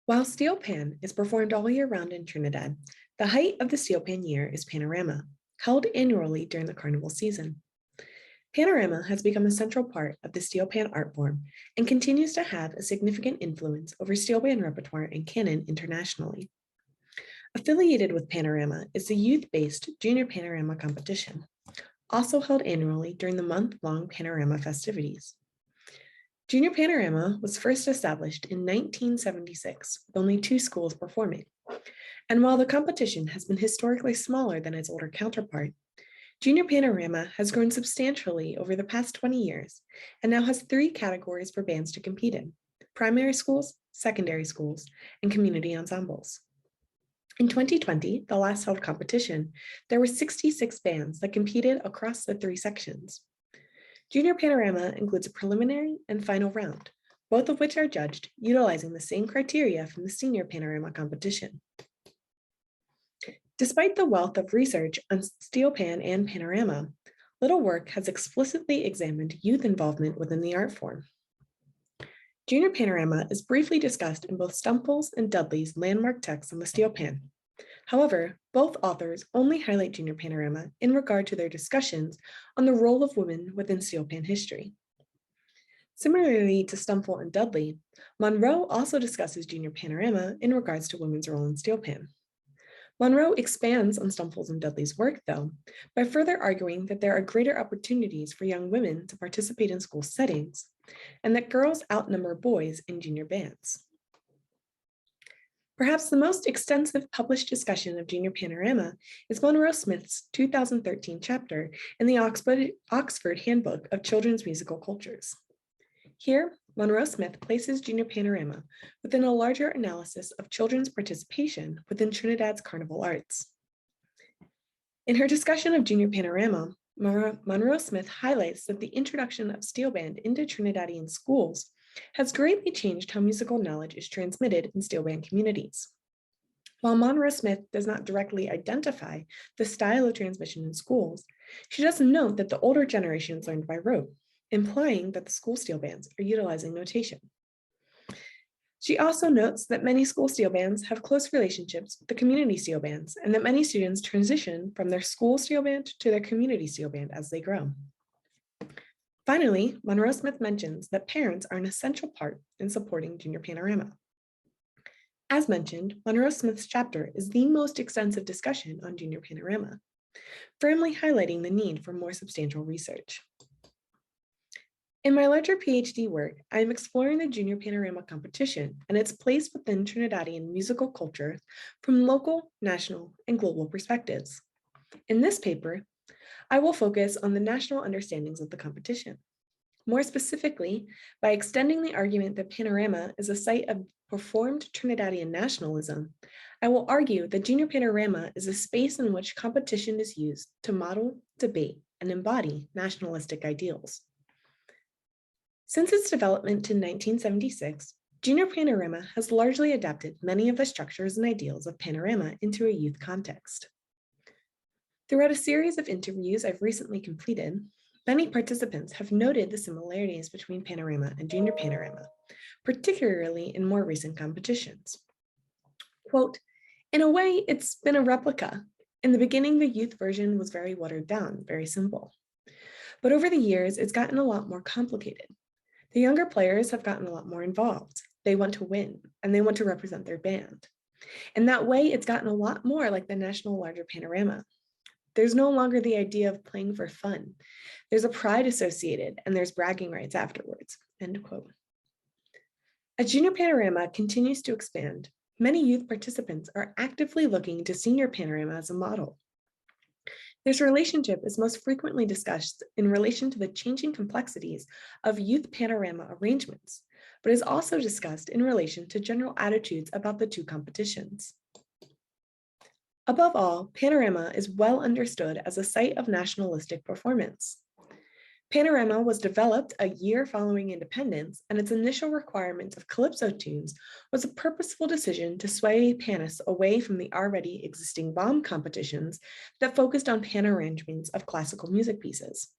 While Steelpan is performed all year round in Trinidad, the height of the Steelpan year is Panorama, held annually during the carnival season. Panorama has become a central part of the Steelpan art form and continues to have a significant influence over Steelpan repertoire and canon internationally. Affiliated with Panorama is the youth-based Junior Panorama competition, also held annually during the month-long Panorama festivities. Junior Panorama was first established in 1976 with only 2 schools performing. And while the competition has been historically smaller than its older counterpart, Junior Panorama has grown substantially over the past 20 years and now has 3 categories for bands to compete in: primary schools, secondary schools, and community ensembles. In 2020, the last held competition, there were 66 bands that competed across the 3 sections. Junior Panorama includes a preliminary and final round, both of which are judged utilizing the same criteria from the Senior Panorama competition. Despite the wealth of research on Steelpan and Panorama, little work has explicitly examined youth involvement within the art form. Junior Panorama is briefly discussed in both Stumpold's and Dudley's landmark texts on the Steelpan. However, both authors only highlight Junior Panorama in regard to their discussions on the role of women within Steelpan history. Similarly to Stumpold and Dudley, Monroe also discusses Junior Panorama in regards to women's role in Steelpan. Monroe expands on Stumpold's and Dudley's work, though, by further arguing that there are greater opportunities for young women to participate in school settings, and that girls outnumber boys in junior bands. Perhaps the most extensive published discussion of Junior Panorama is Monroe Smith's 2013 chapter in the Oxford Handbook of Children's Musical Cultures. Here, Monroe Smith places Junior Panorama within a larger analysis of children's participation within Trinidad's carnival arts. In her discussion of Junior Panorama, Monroe Smith highlights that the introduction of steel band into Trinidadian schools has greatly changed how musical knowledge is transmitted in steel band communities. While Monroe Smith does not directly identify the style of transmission in schools, she does note that the older generations learned by rote, implying that the school steel bands are utilizing notation. She also notes that many school steel bands have close relationships with the community steel bands, and that many students transition from their school steel band to their community steel band as they grow. Finally, Monroe Smith mentions that parents are an essential part in supporting Junior Panorama. As mentioned, Monroe Smith's chapter is the most extensive discussion on Junior Panorama, firmly highlighting the need for more substantial research. In my larger PhD work, I am exploring the Junior Panorama competition and its place within Trinidadian musical culture from local, national, and global perspectives. In this paper, I will focus on the national understandings of the competition. More specifically, by extending the argument that Panorama is a site of performed Trinidadian nationalism, I will argue that Junior Panorama is a space in which competition is used to model, debate, and embody nationalistic ideals. Since its development in 1976, Junior Panorama has largely adapted many of the structures and ideals of Panorama into a youth context. Throughout a series of interviews I've recently completed, many participants have noted the similarities between Panorama and Junior Panorama, particularly in more recent competitions. Quote, "In a way, it's been a replica. In the beginning, the youth version was very watered down, very simple. But over the years, it's gotten a lot more complicated. The younger players have gotten a lot more involved. They want to win, and they want to represent their band. In that way, it's gotten a lot more like the national larger Panorama. There's no longer the idea of playing for fun. There's a pride associated, and there's bragging rights afterwards," end quote. As Junior Panorama continues to expand, many youth participants are actively looking to Senior Panorama as a model. This relationship is most frequently discussed in relation to the changing complexities of youth panorama arrangements, but is also discussed in relation to general attitudes about the two competitions. Above all, Panorama is well understood as a site of nationalistic performance. Panorama was developed a year following independence, and its initial requirement of calypso tunes was a purposeful decision to sway panists away from the already existing bomb competitions that focused on pan arrangements of classical music pieces.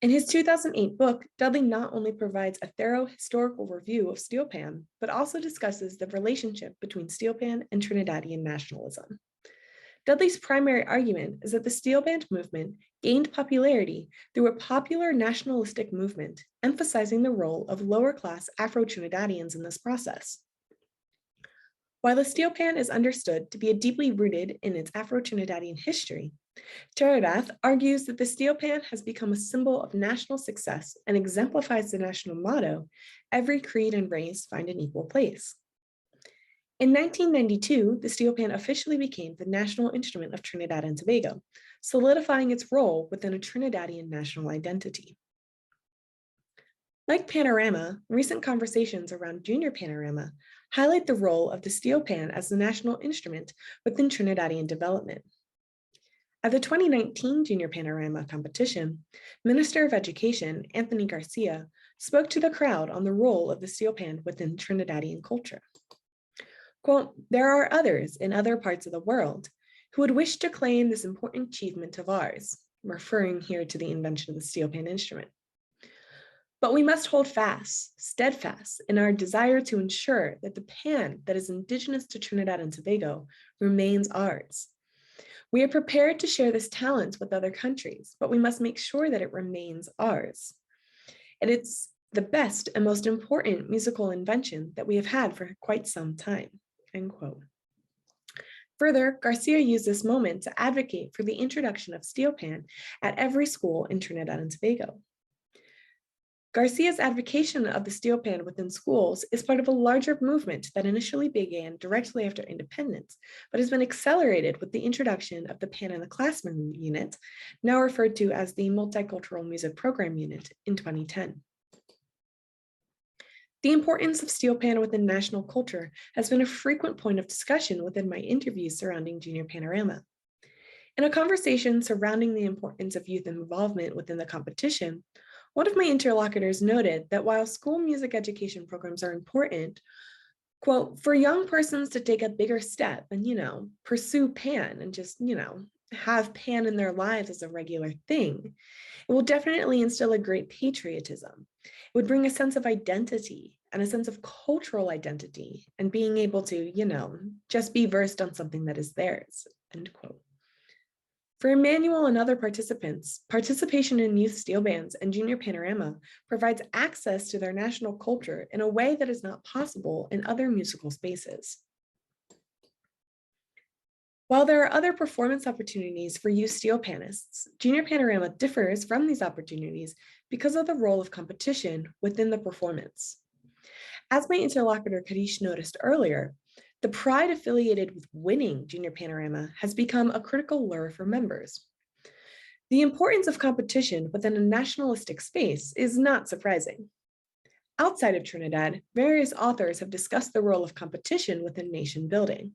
In his 2008 book, Dudley not only provides a thorough historical review of Steelpan, but also discusses the relationship between Steelpan and Trinidadian nationalism. Dudley's primary argument is that the steel band movement gained popularity through a popular nationalistic movement, emphasizing the role of lower-class Afro-Trinidadians in this process. While the steel pan is understood to be deeply rooted in its Afro-Trinidadian history, Teradath argues that the steel pan has become a symbol of national success and exemplifies the national motto, "Every creed and race find an equal place." In 1992, the steel pan officially became the national instrument of Trinidad and Tobago, solidifying its role within a Trinidadian national identity. Like Panorama, recent conversations around Junior Panorama highlight the role of the steel pan as the national instrument within Trinidadian development. At the 2019 Junior Panorama competition, Minister of Education Anthony Garcia spoke to the crowd on the role of the steel pan within Trinidadian culture. Quote, "There are others in other parts of the world who would wish to claim this important achievement of ours," referring here to the invention of the steel pan instrument. "But we must hold fast, steadfast in our desire to ensure that the pan that is indigenous to Trinidad and Tobago remains ours. We are prepared to share this talent with other countries, but we must make sure that it remains ours. And it's the best and most important musical invention that we have had for quite some time." End quote. Further, Garcia used this moment to advocate for the introduction of steel pan at every school in Trinidad and Tobago. Garcia's advocacy of the steel pan within schools is part of a larger movement that initially began directly after independence, but has been accelerated with the introduction of the Pan in the Classroom unit, now referred to as the Multicultural Music Program unit, in 2010. The importance of steel pan within national culture has been a frequent point of discussion within my interviews surrounding Junior Panorama. In a conversation surrounding the importance of youth involvement within the competition, one of my interlocutors noted that while school music education programs are important, quote, "for young persons to take a bigger step and, pursue pan and just, have pan in their lives as a regular thing, it will definitely instill a great patriotism. It would bring a sense of identity and a sense of cultural identity and being able to, just be versed on something that is theirs," end quote. For Emmanuel and other participants, participation in youth steel bands and Junior Panorama provides access to their national culture in a way that is not possible in other musical spaces. While there are other performance opportunities for youth steel panists, Junior Panorama differs from these opportunities because of the role of competition within the performance. As my interlocutor Karish noticed earlier, the pride affiliated with winning Junior Panorama has become a critical lure for members. The importance of competition within a nationalistic space is not surprising. Outside of Trinidad, various authors have discussed the role of competition within nation building.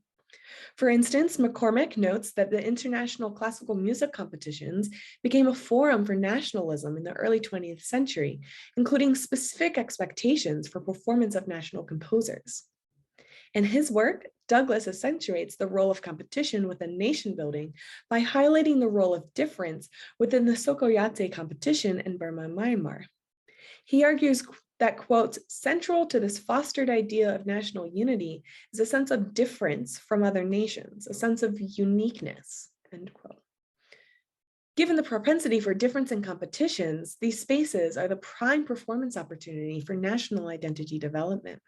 For instance, McCormick notes that the international classical music competitions became a forum for nationalism in the early 20th century, including specific expectations for performance of national composers. In his work, Douglas accentuates the role of competition within nation building by highlighting the role of difference within the Sokoyate competition in Burma and Myanmar. He argues that, quote, "central to this fostered idea of national unity is a sense of difference from other nations, a sense of uniqueness," end quote. Given the propensity for difference in competitions, these spaces are the prime performance opportunity for national identity development.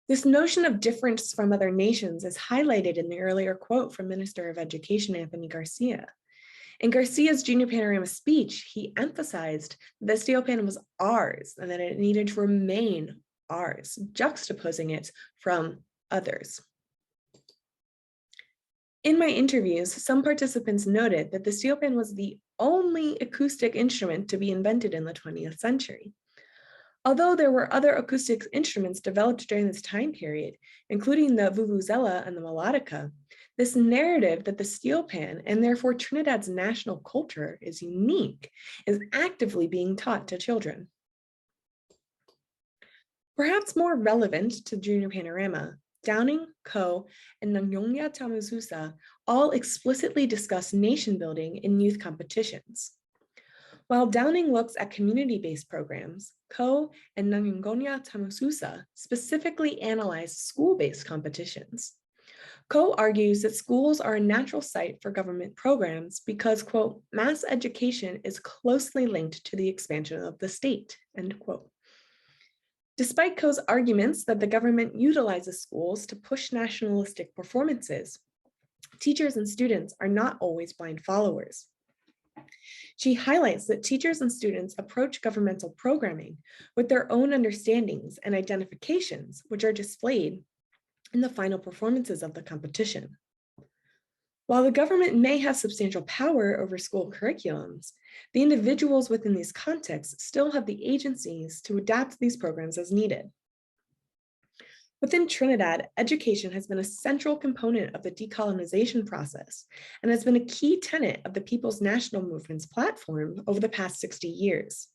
This notion of difference from other nations is highlighted in the earlier quote from Minister of Education Anthony Garcia. In Garcia's Junior Panorama speech, he emphasized that the steel pan was ours and that it needed to remain ours, juxtaposing it from others. In my interviews, some participants noted that the steel pan was the only acoustic instrument to be invented in the 20th century. Although there were other acoustic instruments developed during this time period, including the vuvuzela and the melodica, this narrative that the steel pan, and therefore Trinidad's national culture, is unique, is actively being taught to children. Perhaps more relevant to Junior Panorama, Downing, Coe, and Nanyonya Tamazusa all explicitly discuss nation building in youth competitions. While Downing looks at community-based programs, Ko and Nangungonya Tamususa specifically analyze school-based competitions. Ko argues that schools are a natural site for government programs because, quote, mass education is closely linked to the expansion of the state, end quote. Despite Ko's arguments that the government utilizes schools to push nationalistic performances, teachers and students are not always blind followers. She highlights that teachers and students approach governmental programming with their own understandings and identifications, which are displayed in the final performances of the competition. While the government may have substantial power over school curriculums, the individuals within these contexts still have the agencies to adapt these programs as needed. Within Trinidad, education has been a central component of the decolonization process and has been a key tenet of the People's National Movement's platform over the past 60 years.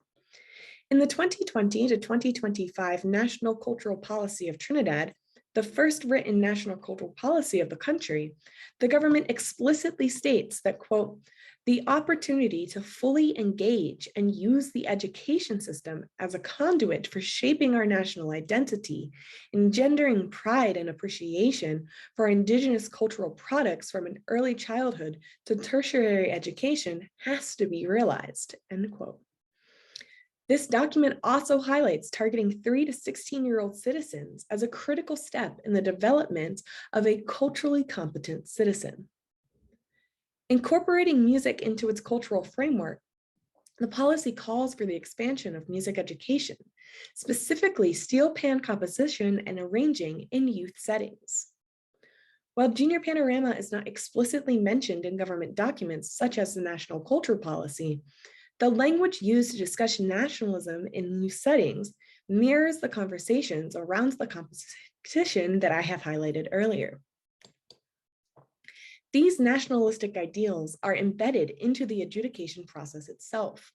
In the 2020 to 2025 National Cultural Policy of Trinidad, the first written national cultural policy of the country, the government explicitly states that, quote, the opportunity to fully engage and use the education system as a conduit for shaping our national identity, engendering pride and appreciation for Indigenous cultural products from an early childhood to tertiary education has to be realized, end quote. This document also highlights targeting 3 to 16-year-old citizens as a critical step in the development of a culturally competent citizen. Incorporating music into its cultural framework, the policy calls for the expansion of music education, specifically Steelpan composition and arranging in youth settings. While Junior Panorama is not explicitly mentioned in government documents such as the National Culture Policy, the language used to discuss nationalism in youth settings mirrors the conversations around the competition that I have highlighted earlier. These nationalistic ideals are embedded into the adjudication process itself.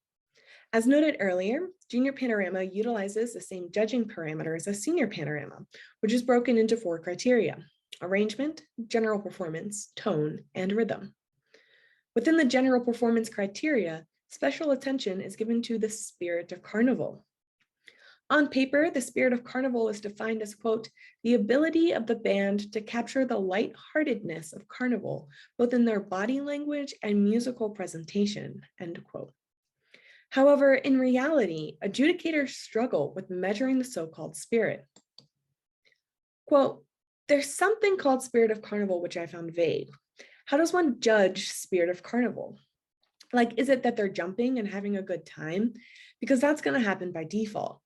As noted earlier, Junior Panorama utilizes the same judging parameters as Senior Panorama, which is broken into 4 criteria: arrangement, general performance, tone, and rhythm. Within the general performance criteria, special attention is given to the spirit of carnival. On paper, the spirit of carnival is defined as, quote, the ability of the band to capture the lightheartedness of carnival, both in their body language and musical presentation, end quote. However, in reality, adjudicators struggle with measuring the so-called spirit. Quote, there's something called spirit of carnival, which I found vague. How does one judge spirit of carnival? Like, is it that they're jumping and having a good time? Because that's going to happen by default.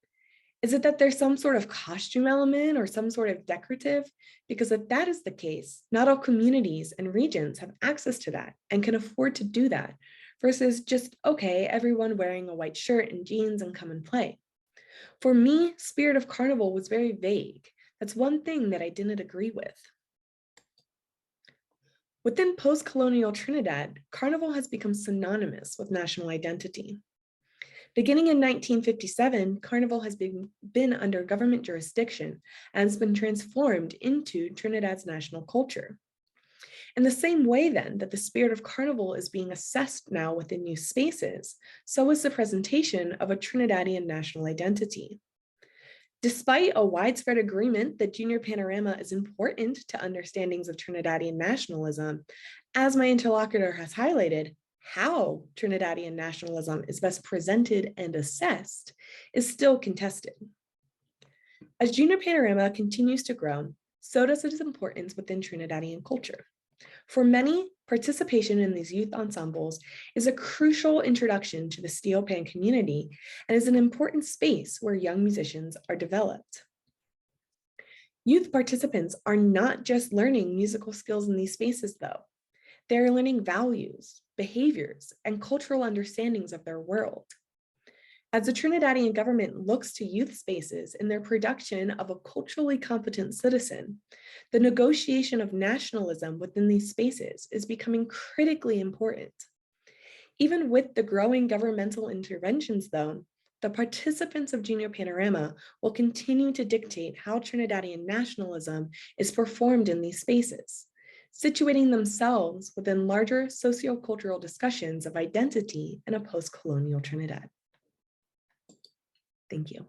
Is it that there's some sort of costume element or some sort of decorative? Because if that is the case, not all communities and regions have access to that and can afford to do that, versus just, okay, everyone wearing a white shirt and jeans and come and play. For me, spirit of carnival was very vague. That's one thing that I didn't agree with. Within post-colonial Trinidad, carnival has become synonymous with national identity. Beginning in 1957, carnival has been under government jurisdiction and has been transformed into Trinidad's national culture. In the same way then that the spirit of carnival is being assessed now within new spaces, so is the presentation of a Trinidadian national identity. Despite a widespread agreement that Junior Panorama is important to understandings of Trinidadian nationalism, as my interlocutor has highlighted, how Trinidadian nationalism is best presented and assessed is still contested. As Junior Panorama continues to grow, so does its importance within Trinidadian culture. For many, participation in these youth ensembles is a crucial introduction to the Steelpan community and is an important space where young musicians are developed. Youth participants are not just learning musical skills in these spaces, though. They're learning values, behaviors, and cultural understandings of their world. As the Trinidadian government looks to youth spaces in their production of a culturally competent citizen, the negotiation of nationalism within these spaces is becoming critically important. Even with the growing governmental interventions, though, the participants of Junior Panorama will continue to dictate how Trinidadian nationalism is performed in these spaces, situating themselves within larger sociocultural discussions of identity in a post-colonial Trinidad. Thank you.